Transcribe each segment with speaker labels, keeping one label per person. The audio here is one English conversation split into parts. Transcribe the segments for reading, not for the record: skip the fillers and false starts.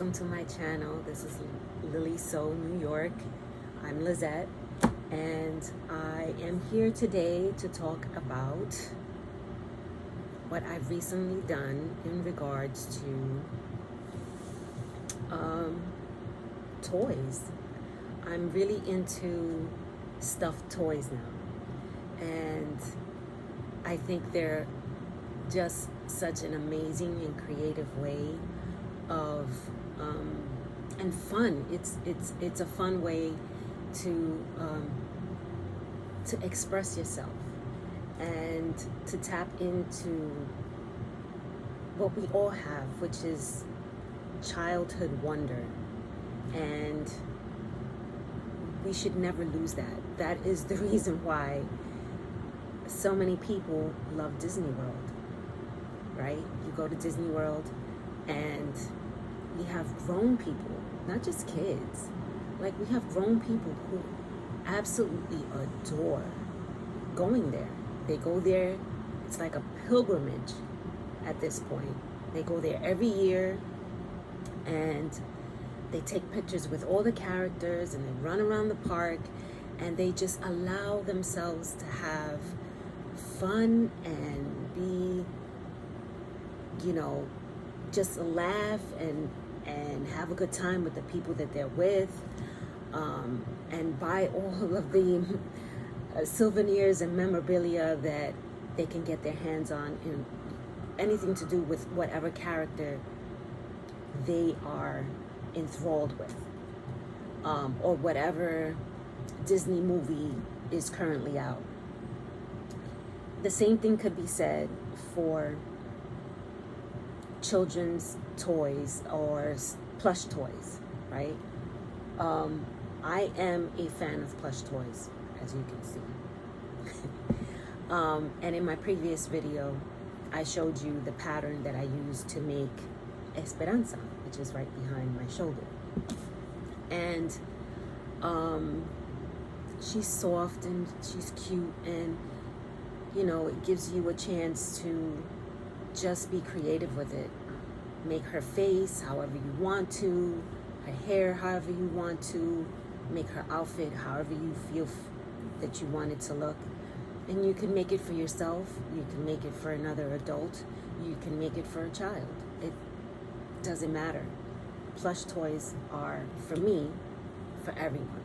Speaker 1: welcome to my channel. This is Lily So New York. I'm Lizette, and I am here today to talk about what I've recently done in regards to toys. I'm really into stuffed toys now, and I think they're just such an amazing and creative way of and fun. It's a fun way to express yourself and to tap into what we all have, which is childhood wonder, and we should never lose that. That is the reason why so many people love Disney World, right? You go to Disney World and we have grown people, not just kids. Like, we have grown people who absolutely adore going there. They go there, it's like a pilgrimage at this point. They go there every year and they take pictures with all the characters and they run around the park and they just allow themselves to have fun and be, just laugh and have a good time with the people that they're with, and buy all of the souvenirs and memorabilia that they can get their hands on, in anything to do with whatever character they are enthralled with, or whatever Disney movie is currently out. The same thing could be said for children's toys or plush toys, right? I am a fan of plush toys, as you can see. And in my previous video, I showed you the pattern that I used to make Esperanza, which is right behind my shoulder. And she's soft and she's cute, and it gives you a chance to just be creative with it. Make her face however you want to, her hair however you want to, make her outfit however you feel that you want it to look. And you can make it for yourself, you can make it for another adult, you can make it for a child. It doesn't matter. Plush toys are, for me, for everyone.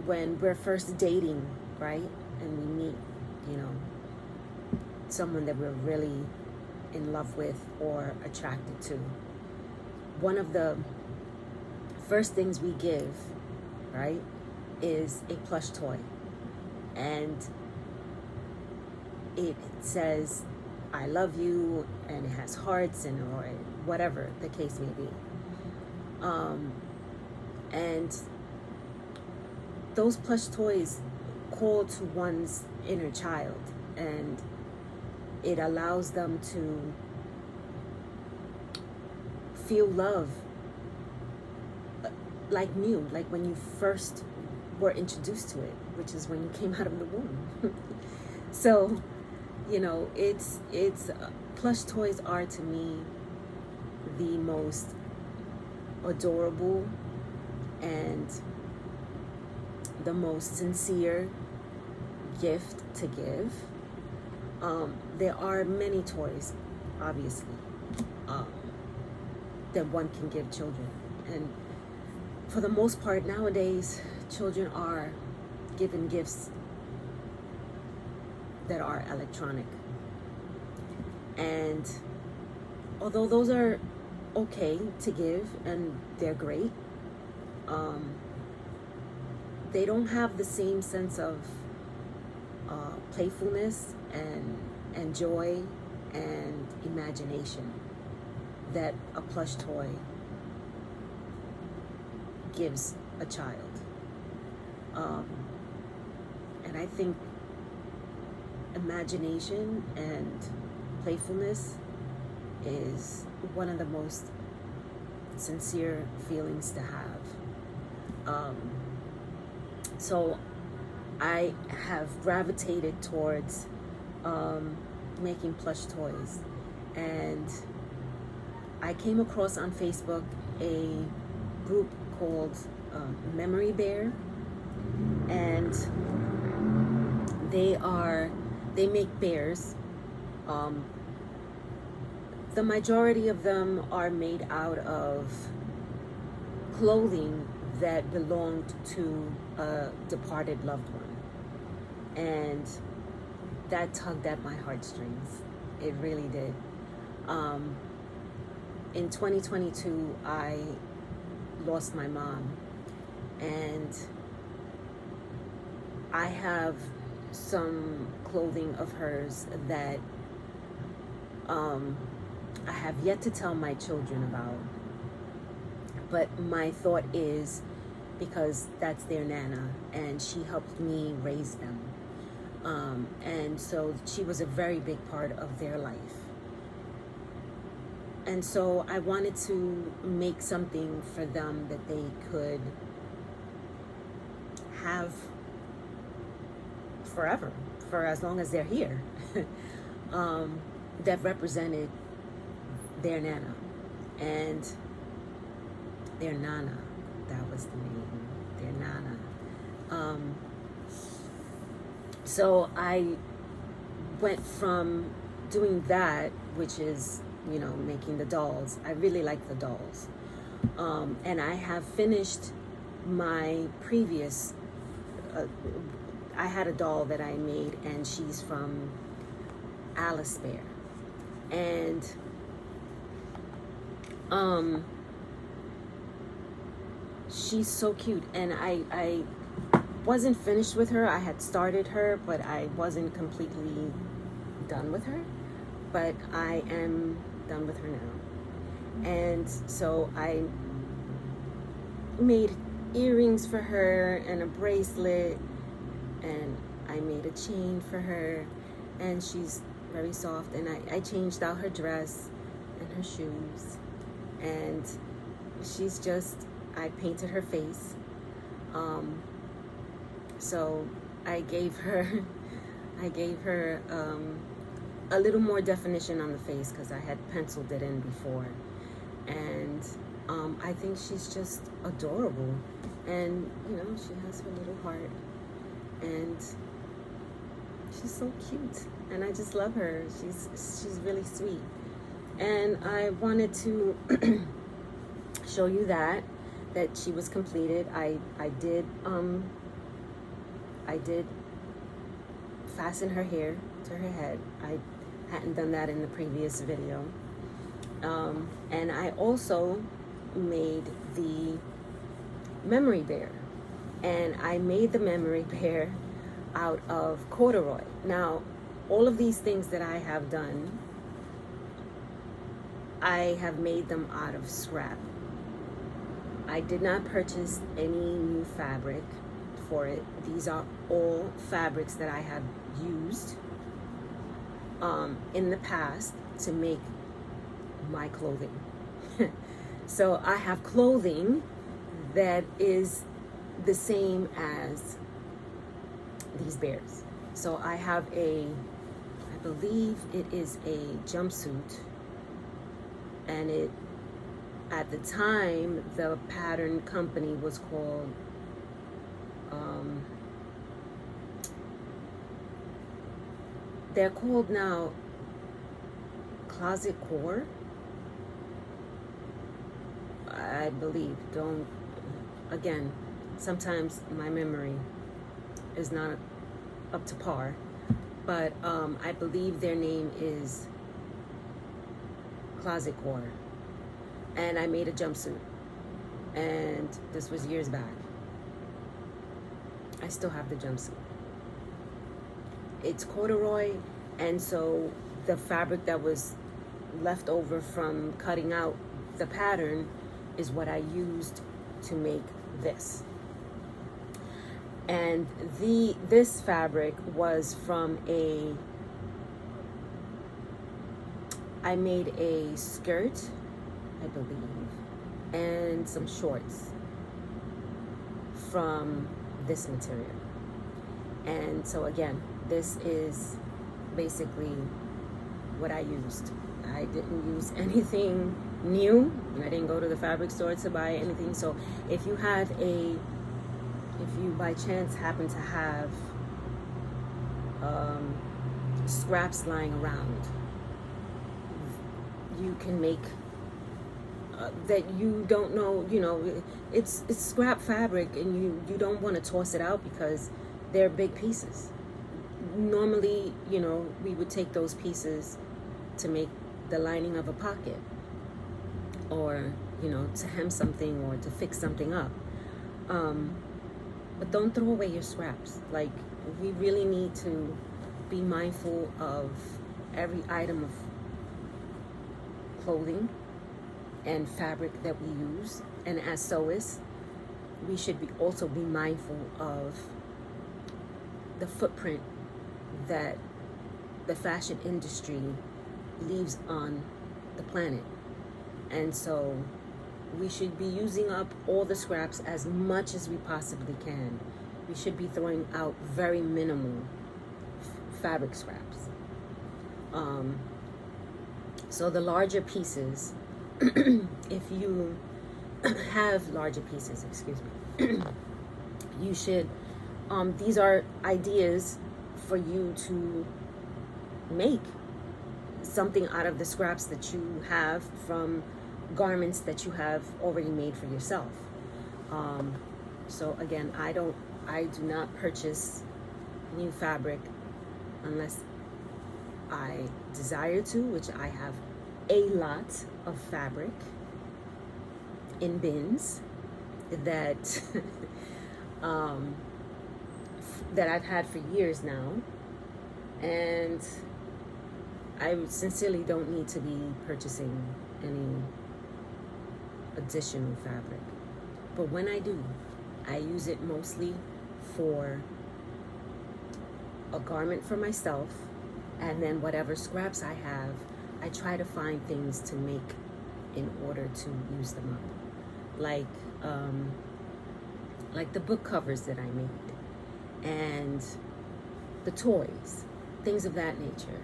Speaker 1: When we're first dating, right, and we meet, someone that we're really in love with or attracted to, one of the first things we give, right, is a plush toy. And it says, I love you, and it has hearts and or whatever the case may be. And those plush toys call to one's inner child, and it allows them to feel love like new, like when you first were introduced to it, which is when you came out of the womb. So, it's plush toys are, to me, the most adorable and the most sincere gift to give. There are many toys, obviously, that one can give children. And for the most part, nowadays, children are given gifts that are electronic. And although those are okay to give and they're great, they don't have the same sense of playfulness and joy and imagination that a plush toy gives a child. And I think imagination and playfulness is one of the most sincere feelings to have. So I have gravitated towards making plush toys, and I came across on Facebook a group called Memory Bear, and they make bears. Um, the majority of them are made out of clothing that belonged to a departed loved one, and that tugged at my heartstrings. It really did. In 2022, I lost my mom, and I have some clothing of hers that I have yet to tell my children about. But my thought is, because that's their Nana, and she helped me raise them. And so she was a very big part of their life. And so I wanted to make something for them that they could have forever, for as long as they're here, that represented their Nana and their Nana. That was the name, their Nana. So I went from doing that, which is, making the dolls. I really like the dolls. And I have finished my previous, I had a doll that I made, and she's from Alice Bear. And she's so cute, and I wasn't finished with her. I had started her, but I wasn't completely done with her. But I am done with her now. And so I made earrings for her and a bracelet, and I made a chain for her, and she's very soft. And I changed out her dress and her shoes, and she's just, I painted her face. So I gave her a little more definition on the face, because I had penciled it in before. And I think she's just adorable. And, she has her little heart. And she's so cute. And I just love her. She's really sweet. And I wanted to show you that she was completed. I did fasten her hair to her head. I hadn't done that in the previous video. And I also made the memory bear. And I made the memory bear out of corduroy. Now, all of these things that I have done, I have made them out of scrap. I did not purchase any new fabric for it. These are all fabrics that I have used in the past to make my clothing. So I have clothing that is the same as these bears. So I have I believe it is a jumpsuit, and at the time, the pattern company was called they're called now Closet Core, I believe. Again, sometimes my memory is not up to par, but I believe their name is Closet Core. And I made a jumpsuit, and this was years back. I still have the jumpsuit. It's corduroy, and so the fabric that was left over from cutting out the pattern is what I used to make this. And this fabric was from I made a skirt, I believe, and some shorts from this material. And so again, this is basically what I used. I didn't use anything new. I didn't go to the fabric store to buy anything. So if you by chance happen to have scraps lying around, you can make that you don't know, it's scrap fabric, and you don't want to toss it out because they're big pieces. Normally, we would take those pieces to make the lining of a pocket, or to hem something, or to fix something up. But don't throw away your scraps. Like, we really need to be mindful of every item of clothing and fabric that we use. And as sewists, we should also be mindful of the footprint that the fashion industry leaves on the planet. And so we should be using up all the scraps as much as we possibly can. We should be throwing out very minimal fabric scraps. So the larger pieces, if you have larger pieces, you should, these are ideas for you to make something out of the scraps that you have from garments that you have already made for yourself. So again, I do not purchase new fabric unless I desire to, which I have a lot of fabric in bins that that I've had for years now, and I sincerely don't need to be purchasing any additional fabric. But when I do, I use it mostly for a garment for myself, and then whatever scraps I have, I try to find things to make in order to use them up. Like the book covers that I made, and the toys, things of that nature.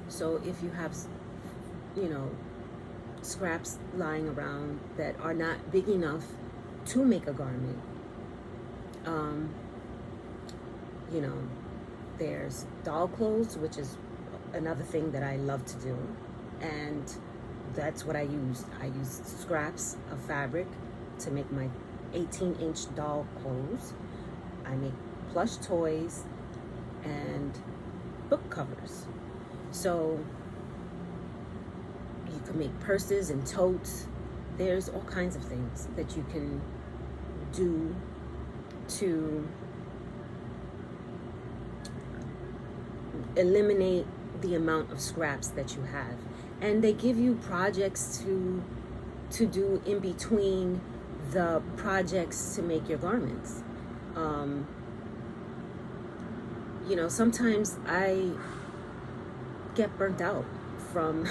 Speaker 1: So if you have, scraps lying around that are not big enough to make a garment, there's doll clothes, which is another thing that I love to do, and that's what I used. I used scraps of fabric to make my 18-inch doll clothes. I make plush toys and book covers. So you can make purses and totes. There's all kinds of things that you can do to eliminate the amount of scraps that you have. And they give you projects to do in between the projects to make your garments. Sometimes I get burnt out from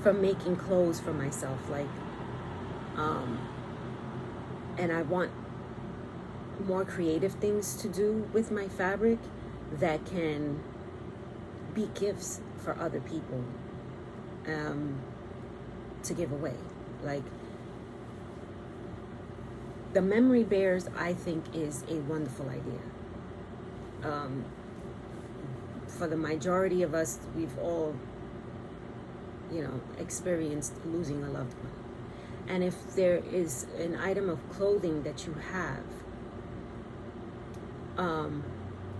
Speaker 1: from making clothes for myself, and I want more creative things to do with my fabric that can be gifts for other people, to give away. Like the memory bears, I think, is a wonderful idea. For the majority of us, we've all, experienced losing a loved one. And if there is an item of clothing that you have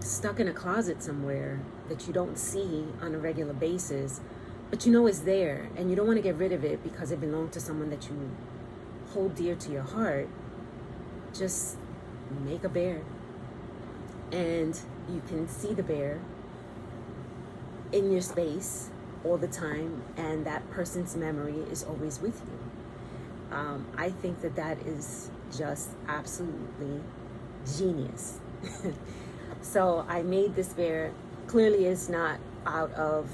Speaker 1: stuck in a closet somewhere that you don't see on a regular basis, but it's there, and you don't want to get rid of it because it belonged to someone that you hold dear to your heart, just make a bear. And you can see the bear in your space all the time, and that person's memory is always with you. I think that is just absolutely genius. So I made this bear. Clearly it's not out of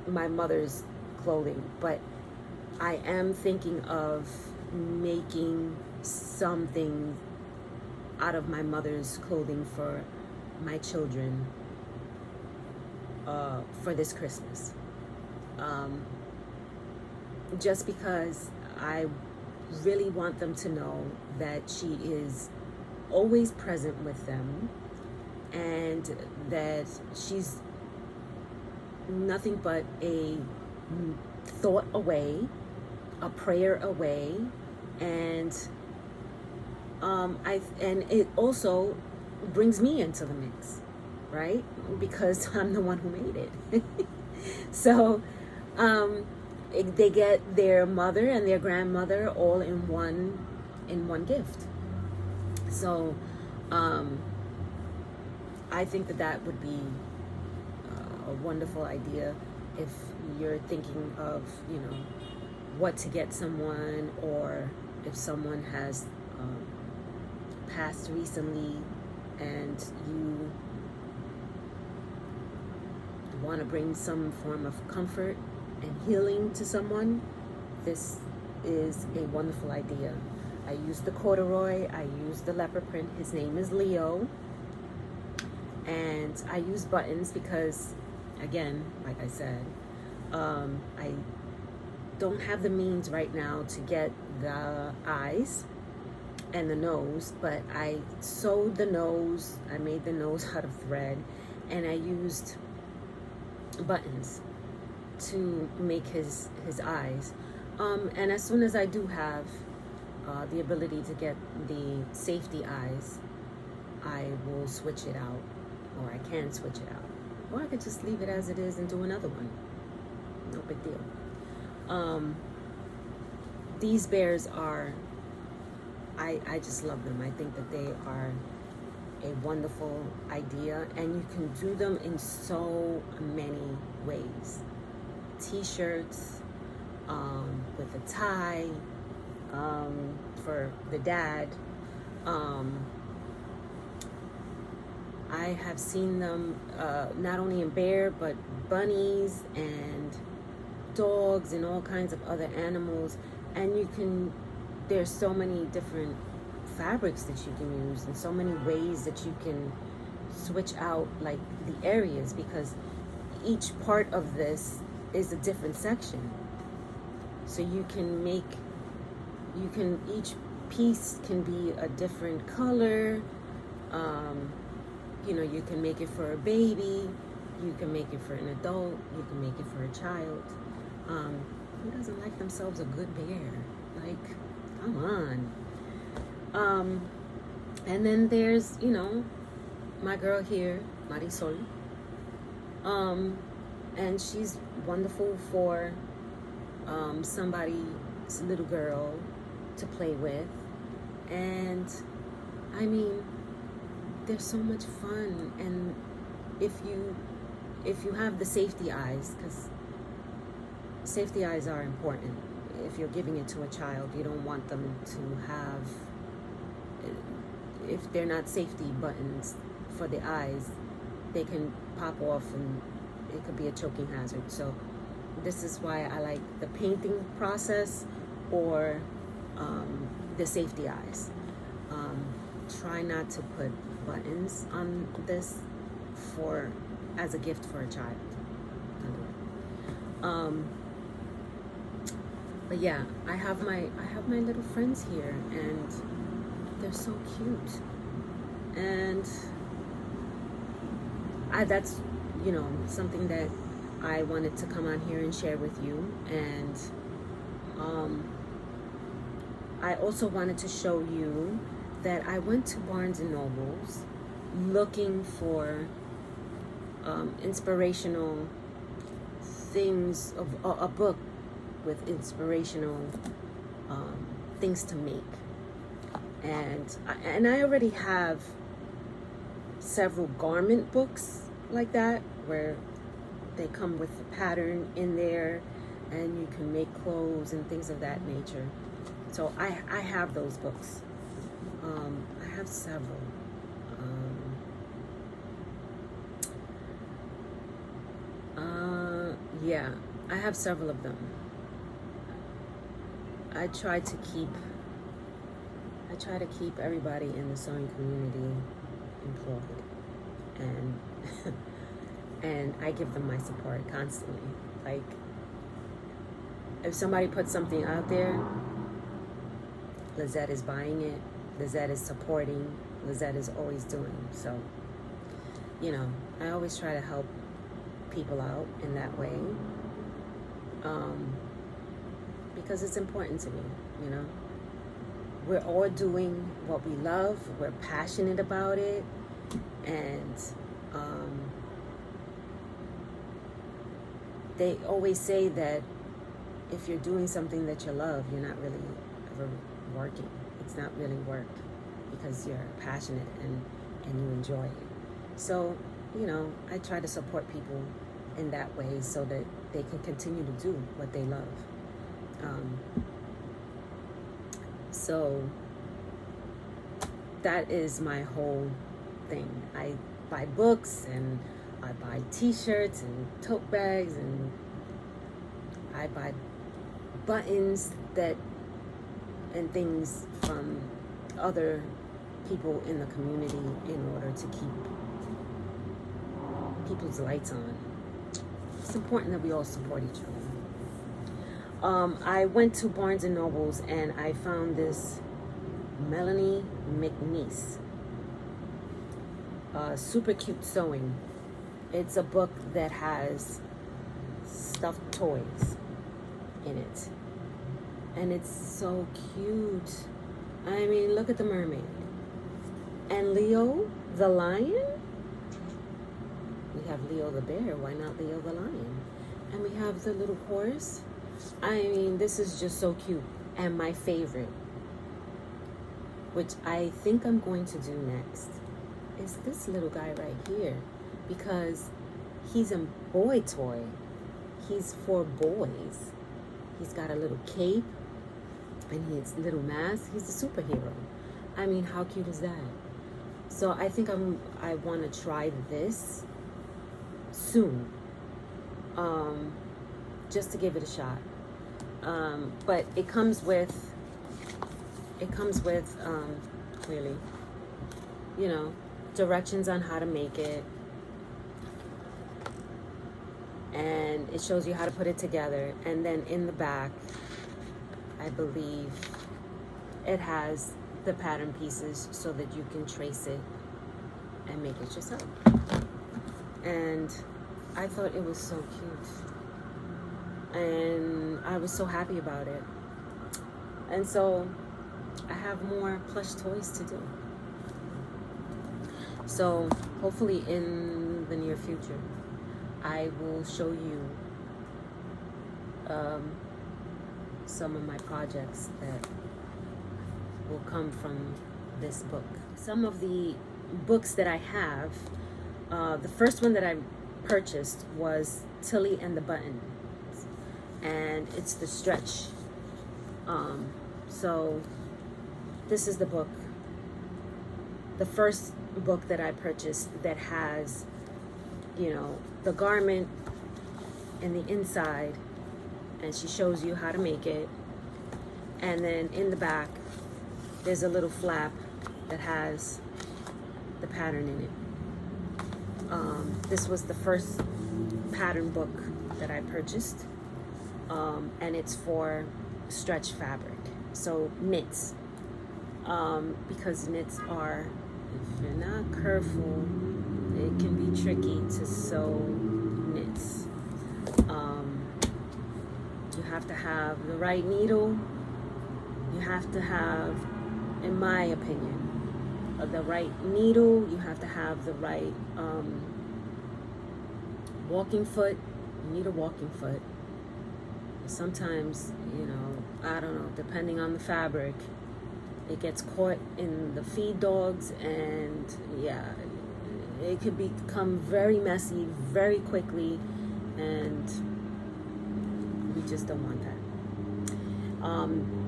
Speaker 1: my mother's clothing, but I am thinking of making something out of my mother's clothing for my children for this Christmas. Um, just because I really want them to know that she is always present with them, and that she's nothing but a thought away, a prayer away, and and it also brings me into the mix, right? Because I'm the one who made it. So they get their mother and their grandmother all in one gift. So I think that would be a wonderful idea if you're thinking of, what to get someone, or if someone has passed recently and you want to bring some form of comfort and healing to someone. This is a wonderful idea. I used the corduroy, I used the leopard print. His name is Leo. And I use buttons because, again, like I said, I don't have the means right now to get the eyes and the nose, but I sewed the nose, I made the nose out of thread, and I used buttons to make his eyes. And as soon as I do have the ability to get the safety eyes, I will switch it out, or I can switch it out, or I could just leave it as it is and do another one. No big deal. These bears are, I just love them. I think that they are a wonderful idea, and you can do them in so many ways. T-shirts, with a tie, for the dad. I have seen them not only in bear, but bunnies and dogs and all kinds of other animals. And there's so many different fabrics that you can use, and so many ways that you can switch out like the areas, because each part of this is a different section. So each piece can be a different color. You can make it for a baby, you can make it for an adult, you can make it for a child. Who doesn't like themselves a good bear? Like, come on. And then there's, my girl here, Marisol. And she's wonderful for somebody's little girl to play with. And I mean, they're so much fun. And if you have the safety eyes, because safety eyes are important. If you're giving it to a child, you don't want them to have, if they're not safety buttons for the eyes, they can pop off and it could be a choking hazard. So this is why I like the painting process, or the safety eyes. Try not to put buttons on this as a gift for a child. But yeah, I have my little friends here, and they're so cute. And that's something that I wanted to come on here and share with you. And I also wanted to show you that I went to Barnes and Nobles looking for inspirational things, of a book with inspirational things to make. And I already have several garment books like that, where they come with the pattern in there and you can make clothes and things of that nature. So I have those books. I have several. Yeah, I have several of them. I try to keep everybody in the sewing community employed, and and I give them my support constantly. Like, if somebody puts something out there, Lizette is buying it, Lizette is supporting, Lizette is always doing. So, you know, I always try to help people out in that way, because it's important to me, you know. We're all doing what we love, we're passionate about it, and they always say that if you're doing something that you love, you're not really ever working. It's not really work, because you're passionate and you enjoy it. So, you know, I try to support people in that way so that they can continue to do what they love. So that is my whole thing. I buy books, and I buy t-shirts and tote bags, and I buy buttons and things from other people in the community in order to keep people's lights on. It's important that we all support each other. I went to Barnes and Nobles, and I found this Melanie McNeese, Super Cute Sewing. It's a book that has stuffed toys in it, and it's so cute. I mean, look at the mermaid. And Leo the lion? We have Leo the bear, why not Leo the lion? And we have the little horse. I mean, this is just so cute. And my favorite, which I think I'm going to do next, is this little guy right here, because he's a boy toy. He's for boys. He's got a little cape and his little mask. He's a superhero. I mean, how cute is that? So I think I want to try this soon, just to give it a shot. But it comes with clearly, you know, directions on how to make it, and it shows you how to put it together. And then in the back, I believe it has the pattern pieces so that you can trace it and make it yourself. And I thought it was so cute, and I was so happy about it. And so I have more plush toys to do. So hopefully in the near future, I will show you some of my projects that will come from this book. Some of the books that I have, the first one that I purchased was Tilly and the Buttons, and it's the stretch. So this is the book, the first book that I purchased that has, you know, the garment and the inside, and she shows you how to make it. And then in the back, there's a little flap that has the pattern in it. This was the first pattern book that I purchased, and it's for stretch fabric, so knits, because knits are, if you're not careful, it can be tricky to sew knits. You have to have the right needle. You have to have, in my opinion, the right needle. You have to have the right walking foot. You need a walking foot. Sometimes, you know, I don't know, depending on the fabric, it gets caught in the feed dogs, and yeah, it could become very messy very quickly, and we just don't want that.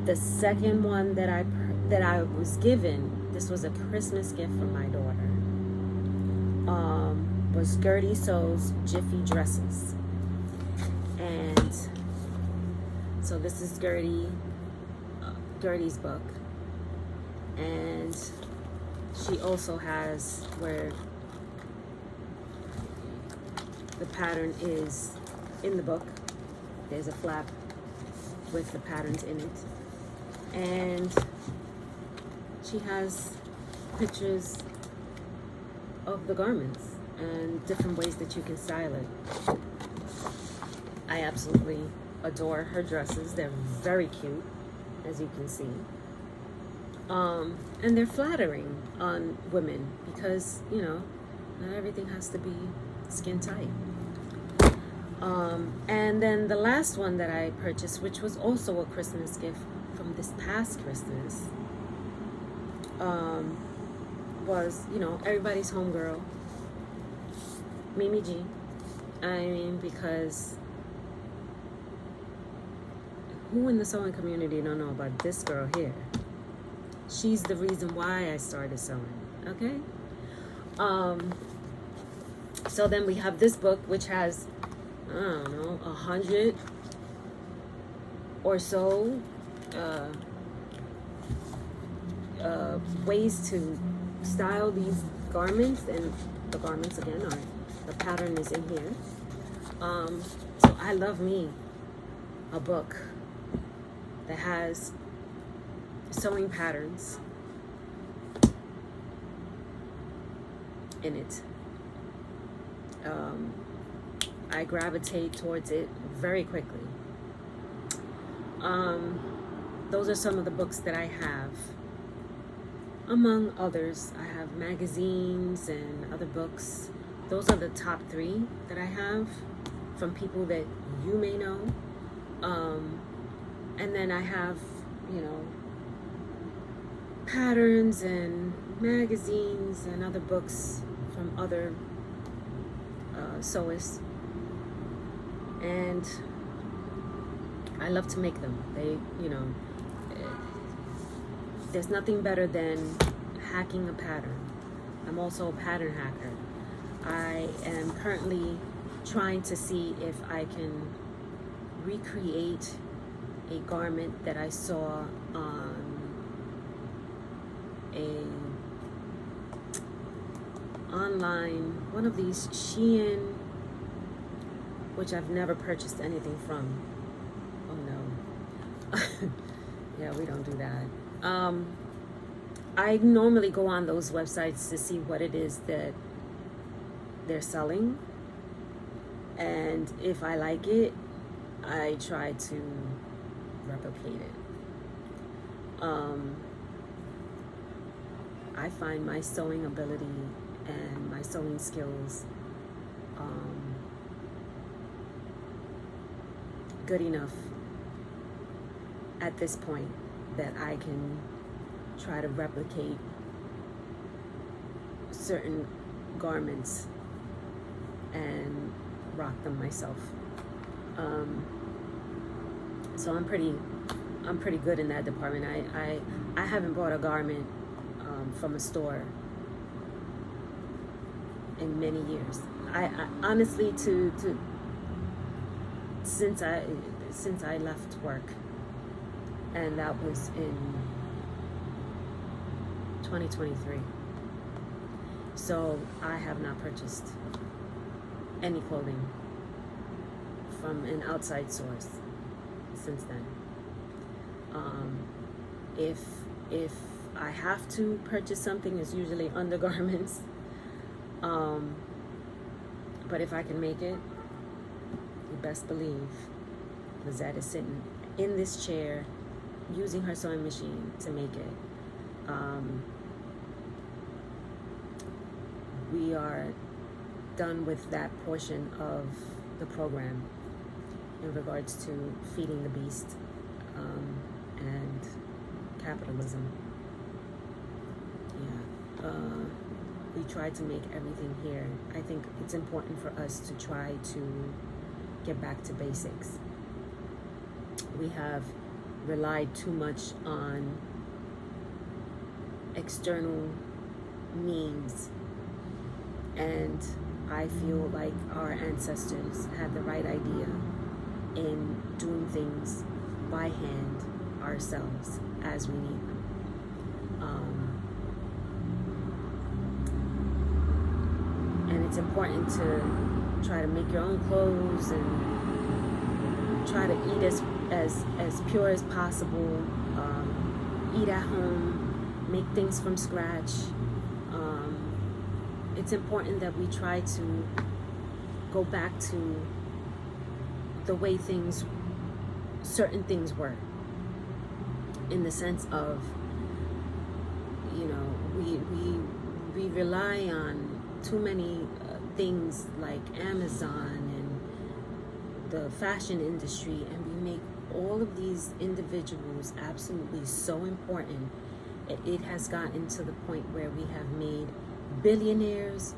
Speaker 1: The second one that I was given, this was a Christmas gift from my daughter, was Gertie Sews Jiffy Dresses. And so this is Gertie's book, and she also has where the pattern is in the book. There's a flap with the patterns in it. And she has pictures of the garments and different ways that you can style it. I absolutely adore her dresses. They're very cute, as you can see. And they're flattering on women because, you know, not everything has to be skin tight. And then the last one that I purchased, which was also a Christmas gift from this past Christmas, was, you know, everybody's homegirl, Mimi G. I mean, because who in the sewing community don't know about this girl here? She's the reason why I started sewing, okay? So then we have this book, which has, I don't know, 100 or so ways to style these garments, and the garments again are, the pattern is in here. So I love me a book that has sewing patterns in it. I gravitate towards it very quickly. Those are some of the books that I have. Among others, I have magazines and other books. Those are the top 3 that I have from people that you may know. And then I have, you know, patterns and magazines and other books from other sewists. And I love to make them. They, you know, there's nothing better than hacking a pattern. I'm also a pattern hacker. I am currently trying to see if I can recreate a garment that I saw on online, one of these Shein, which I've never purchased anything from. Oh no. Yeah, we don't do that. I normally go on those websites to see what it is that they're selling, and if I like it, I try to replicate it. I find my sewing ability and my sewing skills good enough at this point that I can try to replicate certain garments and rock them myself. So I'm pretty good in that department. I haven't bought a garment from a store in many years. I honestly since I left work, and that was in 2023. So I have not purchased any clothing from an outside source since then. If I have to purchase something, it's usually undergarments. But if I can make it, you best believe Lizette is sitting in this chair using her sewing machine to make it. We are done with that portion of the program in regards to feeding the beast and capitalism. Yeah. We try to make everything here. I think it's important for us to try to get back to basics. We have relied too much on external means, and I feel like our ancestors had the right idea in doing things by hand ourselves as we need them. And it's important to try to make your own clothes and try to eat as pure as possible, eat at home, make things from scratch. It's important that we try to go back to the way certain things were, in the sense of, you know, we rely on too many things like Amazon and the fashion industry, and we make all of these individuals absolutely so important. It has gotten to the point where we have made billionaires,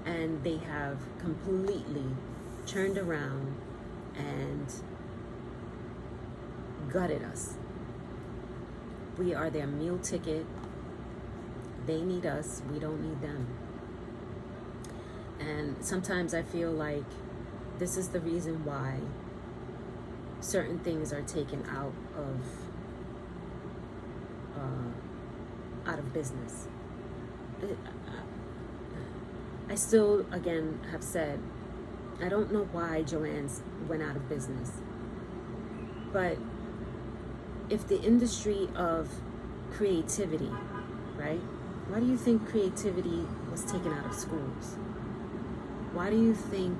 Speaker 1: and they have completely turned around and gutted us. We are their meal ticket. They need us, we don't need them. And sometimes I feel like this is the reason why certain things are taken out of business. I still, again, have said, I don't know why Joann's went out of business. But if the industry of creativity, right? Why do you think creativity was taken out of schools? Why do you think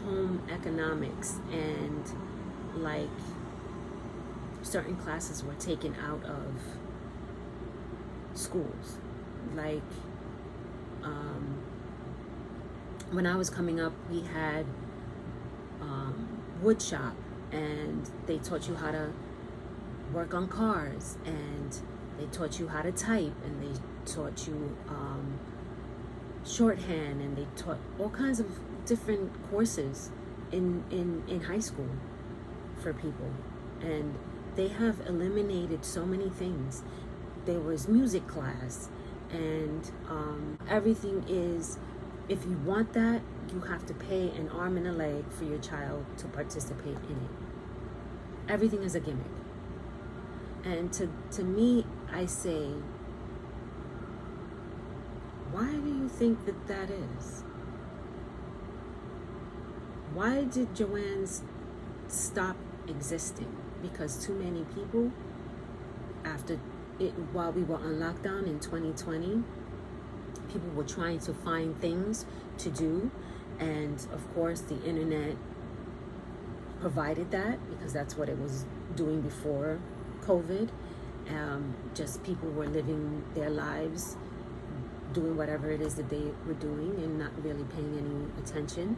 Speaker 1: home economics and like certain classes were taken out of schools? Like when I was coming up, we had wood shop, and they taught you how to work on cars, and they taught you how to type, and they taught you shorthand, and they taught all kinds of different courses in high school for people. And they have eliminated so many things. There was music class, and everything is, if you want that, you have to pay an arm and a leg for your child to participate in it. Everything is a gimmick. And to me, I say, why do you think that is? Why did Joann's stop existing? Because too many people, while we were on lockdown in 2020, people were trying to find things to do, and of course the internet provided that, because that's what it was doing before COVID. Just people were living their lives, doing whatever it is that they were doing and not really paying any attention.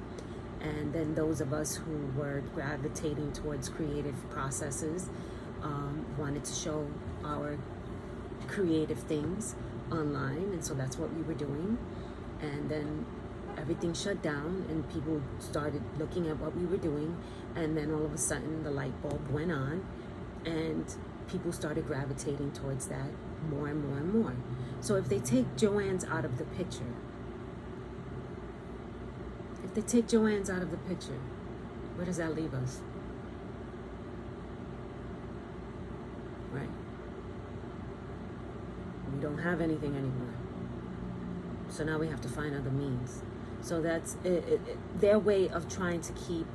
Speaker 1: And then those of us who were gravitating towards creative processes wanted to show our creative things online, and so that's what we were doing. And then everything shut down, and people started looking at what we were doing, and then all of a sudden the light bulb went on, and people started gravitating towards that more and more and more. So if they take Joann's out of the picture, where does that leave us? Right? We don't have anything anymore. So now we have to find other means. So that's their way of trying to keep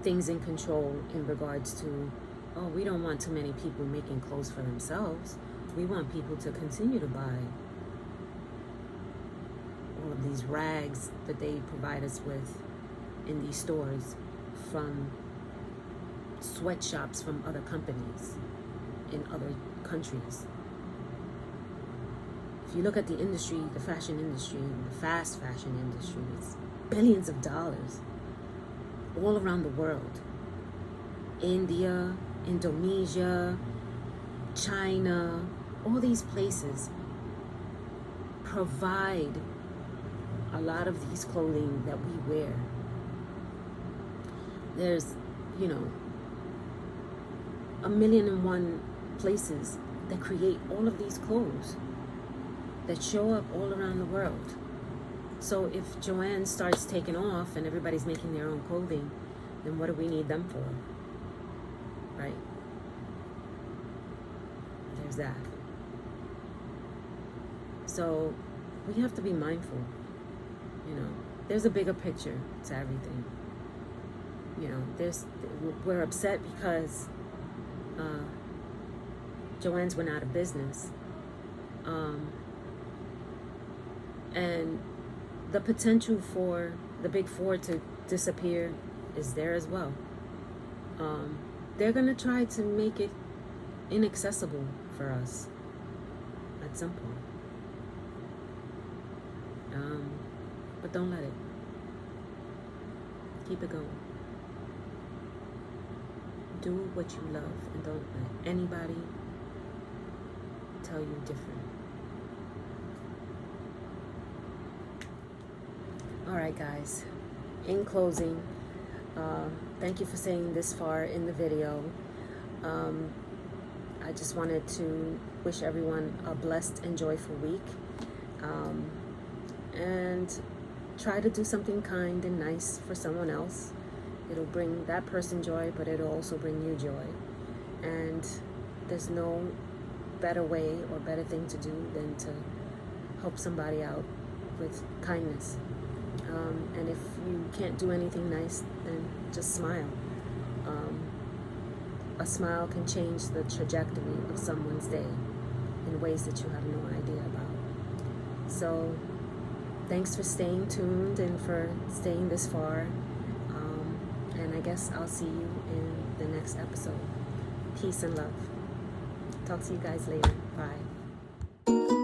Speaker 1: things in control in regards to, oh, we don't want too many people making clothes for themselves. We want people to continue to buy all of these rags that they provide us with in these stores from sweatshops from other companies in other countries. If you look at the industry, the fashion industry, the fast fashion industry, it's billions of dollars all around the world. India, Indonesia, China, all these places provide a lot of these clothing that we wear. There's, 1,000,001 places that create all of these clothes that show up all around the world. So if Joann starts taking off and everybody's making their own clothing, then what do we need them for? Right? There's that. So we have to be mindful. You know, there's a bigger picture to everything. You know, we're upset because Joann's went out of business. And the potential for the big four to disappear is there as well. They're going to try to make it inaccessible for us at some point. But don't let it. Keep it going. Do what you love and don't let anybody tell you different. Alright guys, in closing, thank you for staying this far in the video. I just wanted to wish everyone a blessed and joyful week, and try to do something kind and nice for someone else. It'll bring that person joy, but it'll also bring you joy. And there's no better way or better thing to do than to help somebody out with kindness. And if you can't do anything nice, then just smile. A smile can change the trajectory of someone's day in ways that you have no idea about. So thanks for staying tuned and for staying this far. And I guess I'll see you in the next episode. Peace and love. Talk to you guys later. Bye.